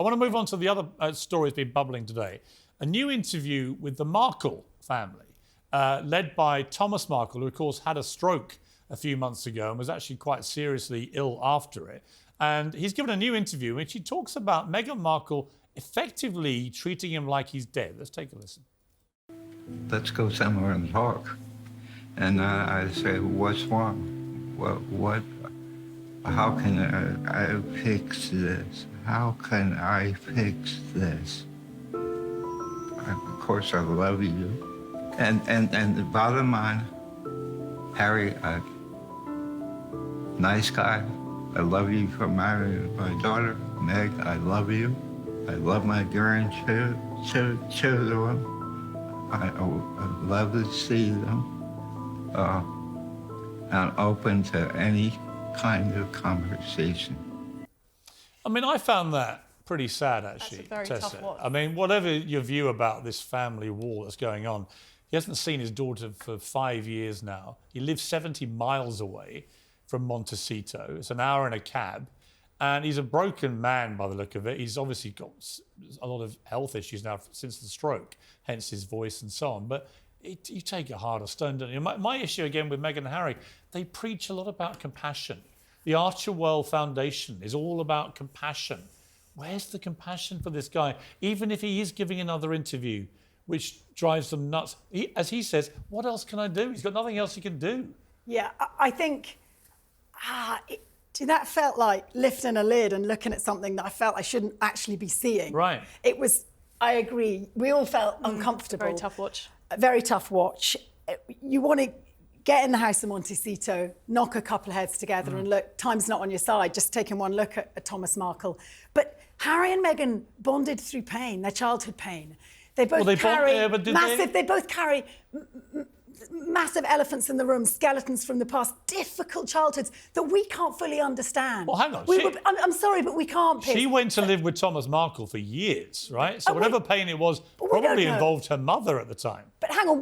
I want to move on to the other story that's been bubbling today. A new interview with the Markle family, led by Thomas Markle, who, of course, had a stroke a few months ago and was actually quite seriously ill after it. And he's given a new interview in which he talks about Meghan Markle effectively treating him like he's dead. Let's take a listen. Let's go somewhere and talk. And I say, what's wrong? What? How can I fix this? How can I fix this? Of course, I love you. And the bottom line, Harry, nice guy. I love you for marrying my daughter. Meg, I love you. I love my grandchildren. I love to see them. I'm open to any kind of conversation. I mean, I found that pretty sad, actually, That's a very Tessa. tough watch. I mean, whatever your view about this family war that's going on, he hasn't seen his daughter for 5 years now. He lives 70 miles away from Montecito. It's an hour in a cab. And he's a broken man by the look of it. He's obviously got a lot of health issues now since the stroke, hence his voice and so on. But you take it hard or stone, don't you? My issue again with Meghan and Harry, they preach a lot about compassion. The Archerwell Foundation is all about compassion. Where's the compassion for this guy? Even if he is giving another interview, which drives them nuts. As he says, what else can I do? He's got nothing else he can do. Yeah, I think that felt like lifting a lid and looking at something that I felt I shouldn't actually be seeing. Right. It was, I agree, we all felt uncomfortable. Very tough watch. A very tough watch. You want to get in the house of Montecito, knock a couple of heads together and look, time's not on your side, just taking one look at Thomas Markle. But Harry and Meghan bonded through pain, their childhood pain. They both they both carry massive elephants in the room, skeletons from the past, difficult childhoods that we can't fully understand. Well, hang on. I'm sorry, but we can't, Piers. She went to live with Thomas Markle for years, right? So whatever pain it was probably involved her mother at the time. But hang on,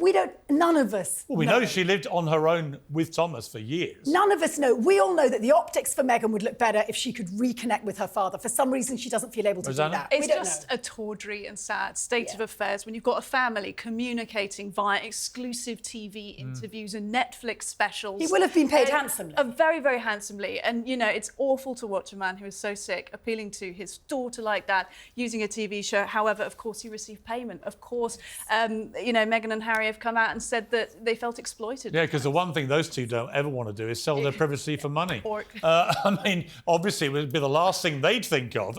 none of us Well, we know she lived on her own with Thomas for years. None of us know. We all know that the optics for Meghan would look better if she could reconnect with her father. For some reason, she doesn't feel able to do that. It's just a tawdry and sad state of affairs when you've got a family communicating via exclusive TV interviews and Netflix specials. He will have been paid handsomely. Very, very handsomely. And, you know, it's awful to watch a man who is so sick appealing to his daughter like that, using a TV show. However, of course, he received payment. Of course, you know, Meghan and Harry have come out and said that they felt exploited. Yeah, because the one thing those two don't ever want to do is sell their privacy for money. I mean, obviously, it would be the last thing they'd think of.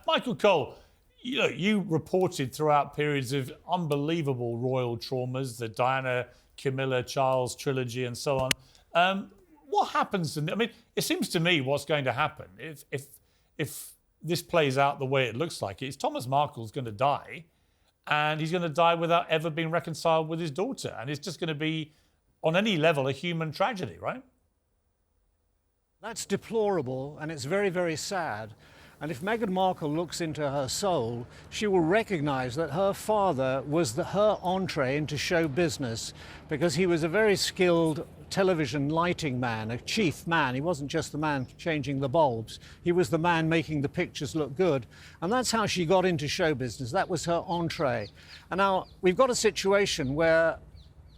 Michael Cole, you know, you reported throughout periods of unbelievable royal traumas, the Diana, Camilla, Charles trilogy and so on. What happens? I mean, it seems to me what's going to happen if this plays out the way it looks like is Thomas Markle's going to die, and he's going to die without ever being reconciled with his daughter, and it's just going to be, on any level, a human tragedy, right? That's deplorable, and it's very, very sad. And if Meghan Markle looks into her soul, she will recognise that her father was her entree into show business, because he was a very skilled television lighting man, a chief man. He wasn't just the man changing the bulbs. He was the man making the pictures look good. And that's how she got into show business. That was her entree. And now we've got a situation where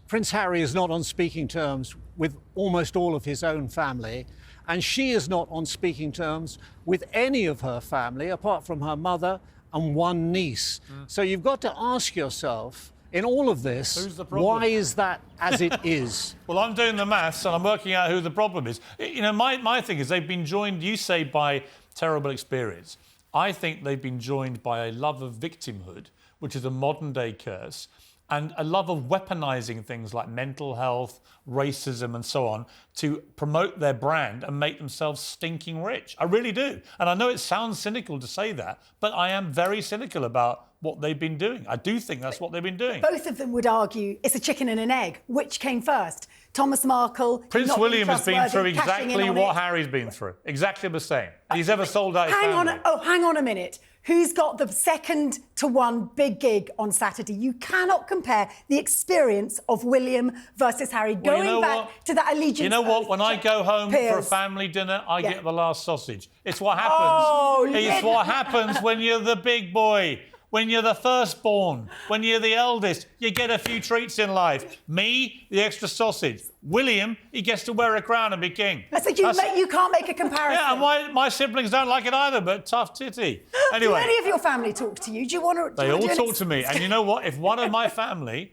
Prince Harry is not on speaking terms with almost all of his own family, and she is not on speaking terms with any of her family, apart from her mother and one niece. So you've got to ask yourself, in all of this, why is that as it is? Well, I'm doing the maths and I'm working out who the problem is. You know, my thing is they've been joined, you say, by terrible experience. I think they've been joined by a love of victimhood, which is a modern-day curse, and a love of weaponising things like mental health, racism and so on to promote their brand and make themselves stinking rich. I really do. And I know it sounds cynical to say that, but I am very cynical about what they've been doing. I do think that's what they've been doing. Both of them would argue it's a chicken and an egg. Which came first? Thomas Markle... Prince William has been through exactly what Harry's been through. Exactly the same. He's ever sold out his family. Hang on a minute. who's got the 2-to-1 big gig on Saturday. You cannot compare the experience of William versus Harry. Well, Going back to that allegiance. You know what? When I go home for a Piers. family dinner, I Yeah. get the last sausage. It's what happens. Oh, it's what happens when you're the big boy. When you're the firstborn, when you're the eldest, you get a few treats in life. Me, the extra sausage. William, he gets to wear a crown and be king. I said you can't make a comparison. Yeah, and my siblings don't like it either, but tough titty. Do Anyway, any of your family talk to you? Do you want to? they all talk to me. And you know what? If one of my family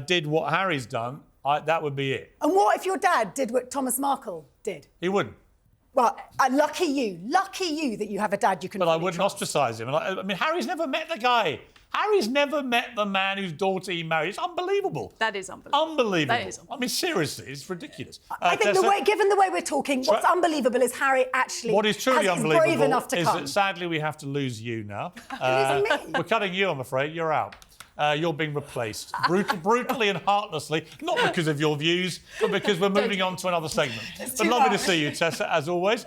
did what Harry's done, that would be it. And what if your dad did what Thomas Markle did? He wouldn't. Well, lucky you that you have a dad you can. But I fully wouldn't trust. ostracise him. And I mean, Harry's never met the guy. Harry's never met the man whose daughter he married. It's unbelievable. That is unbelievable. Unbelievable. That is unbelievable. I mean, seriously, it's ridiculous. I think given the way we're talking, what's unbelievable is Harry actually what is truly is unbelievable brave enough to is come. that sadly we have to lose you now. Losing me? We're cutting you, I'm afraid. You're out. You're being replaced brutally and heartlessly, not because of your views, but because we're moving on to another segment. But lovely to see you, Tessa, as always.